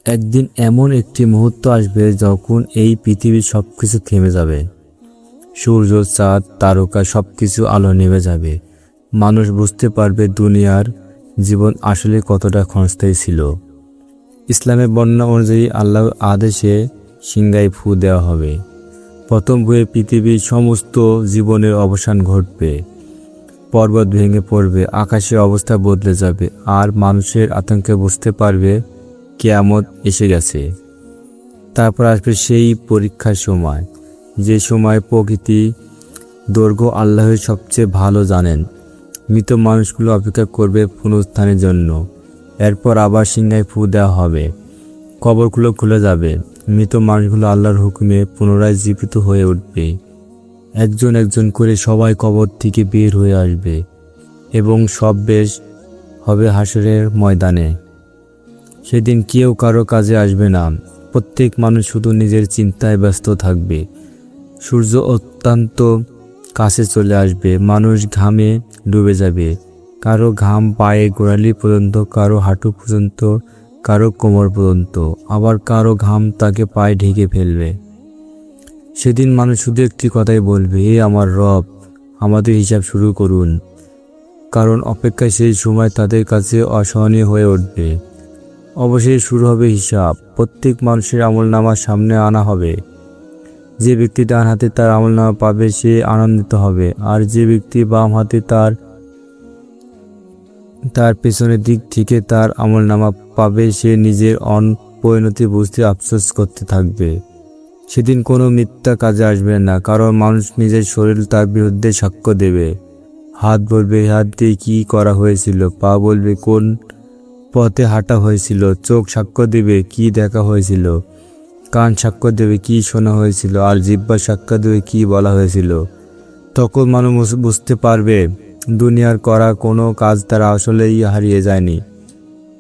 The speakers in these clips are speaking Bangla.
একদিন এমন একটি মুহূর্ত আসবে যখন এই পৃথিবীর সবকিছু থেমে যাবে। সূর্য, চাঁদ, তারকা সবকিছু আলো নেভে যাবে। মানুষ বুঝতে পারবে দুনিয়ার জীবন আসলে কতটা ক্ষণস্থায়ী ছিল। ইসলামের বর্ণনা অনুযায়ী আল্লাহর আদেশে সিংহায় ফু দেওয়া হবে। প্রথম ভূয়ে পৃথিবীর সমস্ত জীবনের অবসান ঘটবে। পর্বত ভেঙে পড়বে, আকাশের অবস্থা বদলে যাবে, আর মানুষের আতঙ্কে বুঝতে পারবে কিয়ামত এসে গেছে। তারপর আসবে সেই পরীক্ষার সময়, যে সময় প্রকৃতি দৈর্ঘ্য আল্লাহই সবচেয়ে ভালো জানেন। মৃত মানুষগুলো অপেক্ষা করবে পুনরুত্থানের জন্য। এরপর আবার সিংহায় ফু দেওয়া হবে, কবরগুলো খুলে যাবে, মৃত মানুষগুলো আল্লাহর হুকুমে পুনরায় জীবিত হয়ে উঠবে। একজন একজন করে সবাই কবর থেকে বের হয়ে আসবে এবং সব বেশ হবে হাসরের ময়দানে। সেদিন কেউ কারো কাজে আসবে না, প্রত্যেক মানুষ শুধু নিজের চিন্তায় ব্যস্ত থাকবে। সূর্য অত্যন্ত কাছে চলে আসবে, মানুষ ঘামে ডুবে যাবে। কারো ঘাম পায়ে গোড়ালি পর্যন্ত, কারো হাঁটু পর্যন্ত, কারো কোমর পর্যন্ত, আবার কারো ঘাম তাকে পায়ে ঢেকে ফেলবে। সেদিন মানুষ শুধু একটি কথাই বলবে, হে আমার রব, আমাদের হিসাব শুরু করুন। কারণ অপেক্ষায় সেই সময় তাদের কাছে অসহনীয় হয়ে উঠবে। অবশেষে শুরু হবে হিসাব। প্রত্যেক মানুষের আমলনামা সামনে আনা হবে। যে ব্যক্তি ডান হাতে তার আমলনামা পাবে সে আনন্দিত হবে, আর যে ব্যক্তি বাম হাতে তার পেছনের দিক থেকে তার আমলনামা পাবে সে নিজের পরিণতি বুঝতে আফসোস করতে থাকবে। সেদিন কোনো মিথ্যা কাজে আসবে না, কারণ মানুষ নিজের শরীর তার বিরুদ্ধে সাক্ষ্য দেবে। হাত বলবে হাত দিয়ে কী করা হয়েছিল, পা বলবে কোন পথে হাঁটা হয়েছিল, চোখ সাক্ষ্য দেবে কি দেখা হয়েছিল, কান সাক্ষ্য দেবে কি শোনা হয়েছিল, আর জিহ্বা সাক্ষ্য দেবে কি বলা হয়েছিল। তখন মানুষ বুঝতে পারবে দুনিয়ার করা কোনো কাজ তারা আসলেই হারিয়ে যায়নি।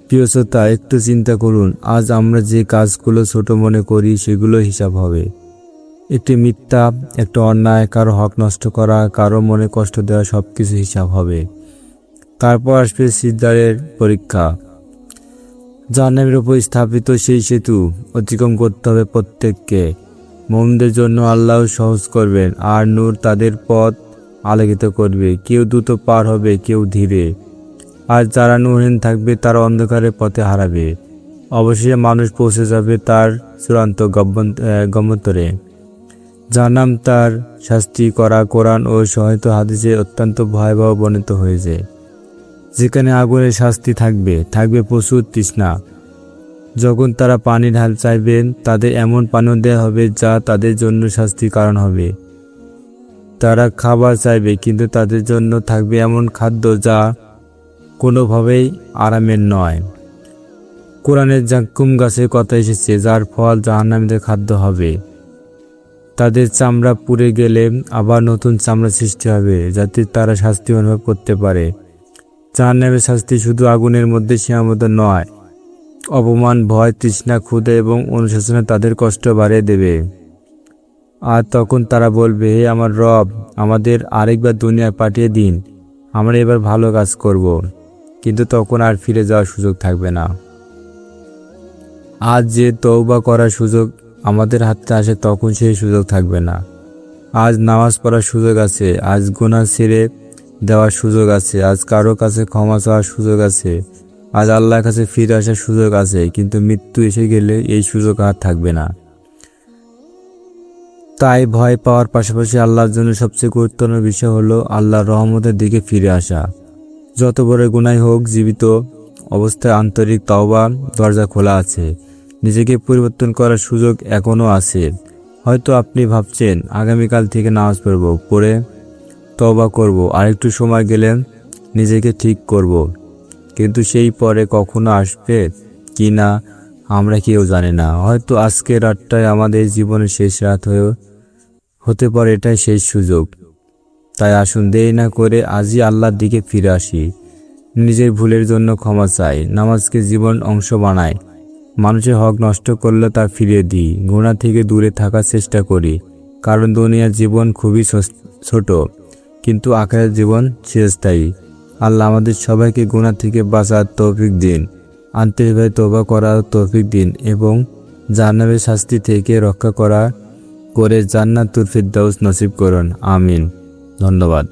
প্রিয় শ্রোতা, একটু চিন্তা করুন, আজ আমরা যে কাজগুলো ছোট মনে করি সেগুলো হিসাব হবে। একটি মিথ্যা, একটা অন্যায়, কারো হক নষ্ট করা, কারো মনে কষ্ট দেওয়া, সবকিছু হিসাব হবে। তারপর আসবে সিজদার পরীক্ষা। জাহান্নামের উপর স্থাপিত সেই সেতু অতিক্রম করতে হবে প্রত্যেককে। মুমিনদের জন্য আল্লাহ সহজ করবেন, আর নূর তাদের পথ আলোকিত করবে। কেউ দ্রুত পার হবে, কেউ ধীরে, আর যারা নূরহীন থাকবে তারা অন্ধকারের পথে হারাবে। অবশেষে মানুষ পৌঁছে যাবে তার চূড়ান্ত গম্যন্তরে। জাহান্নাম তার শাস্তি করা কোরআন ও সহিত হাদিসে অত্যন্ত ভয়াবহ বর্ণিত হয়েছে। যেখানে আগুনের শাস্তি থাকবে, থাকবে প্রচুর তৃষ্ণা। যখন তারা পানি ঢাল চাইবেন, তাদের এমন পানীয় দেওয়া হবে যা তাদের জন্য শাস্তির কারণ হবে। তারা খাবার চাইবে, কিন্তু তাদের জন্য থাকবে এমন খাদ্য যা কোনোভাবেই আরামের নয়। কোরআনের জাক্কুম গাছের কথা এসেছে, যার ফল জাহান্নামীদের খাদ্য হবে। তাদের চামড়া পুড়ে গেলে আবার নতুন চামড়া সৃষ্টি হবে, যাতে তারা শাস্তি অনুভব করতে পারে। জাহান্নামের শাস্তি শুধু আগুনের মধ্যে সীমাবদ্ধ নয়, অপমান, ভয়, তৃষ্ণা, ক্ষুধা এবং অনুশোচনা তাদের কষ্ট বাড়িয়ে দেবে। আর তখন তারা বলবে, হে আমার রব, আমাদের আরেকবার দুনিয়ায় পাঠিয়ে দিন, আমরা এবার ভালো কাজ করব। কিন্তু তখন আর ফিরে যাওয়ার সুযোগ থাকবে না। আজ যে তওবা করার সুযোগ আমাদের হাতে আসে, তখন সেই সুযোগ থাকবে না। আজ নামাজ পড়ার সুযোগ আছে, আজ গুনাহ ছেড়ে দেওয়ার সুযোগ আছে, আজ কারো কাছে ক্ষমা চাওয়ার সুযোগ আছে, আজ আল্লাহর কাছে ফিরে আসার সুযোগ আছে। কিন্তু মৃত্যু এসে গেলে এই সুযোগ আর থাকবে না। তাই ভয় পাওয়ার পাশাপাশি আল্লাহর জন্য সবচেয়ে গুরুত্বপূর্ণ বিষয় হলো আল্লাহর রহমতের দিকে ফিরে আসা। যত বড় গুনাহ হোক, জীবিত অবস্থায় আন্তরিক তওবা দরজা খোলা আছে। নিজেকে পরিবর্তন করার সুযোগ এখনও আছে। হয়তো আপনি ভাবছেন, আগামীকাল থেকে নামাজ পড়ে তওবা করব, আরেকটু সময় গেলে নিজেকে ঠিক করব। কিন্তু সেই পরে কখনো আসবে কি না আমরা কেউ জানি না। হয়তো আজকের রাতটাই আমাদের জীবনের শেষ রাত হতে পারে, এটাই শেষ সুযোগ। তাই আসুন দেরি না করে আজই আল্লাহর দিকে ফিরে আসি। নিজের ভুলের জন্য ক্ষমা চাই, নামাজকে জীবন অংশ বানাই, মানুষের হক নষ্ট করলে তা ফিরিয়ে দিই, গুনাহ থেকে দূরে থাকার চেষ্টা করি। কারণ দুনিয়ার জীবন খুবই ছোট, কিন্তু আখিরাতের জীবন চিরস্থায়ী। আল্লাহ আমাদের সবাইকে গুনাহ থেকে বাঁচার তৌফিক দিন। আন্তরিকভাবে তওবা করার তৌফিক দিন এবং জাহান্নামের শাস্তি থেকে রক্ষা করে জান্নাতুল ফিরদাউস নসিব করুন। আমিন। ধন্যবাদ।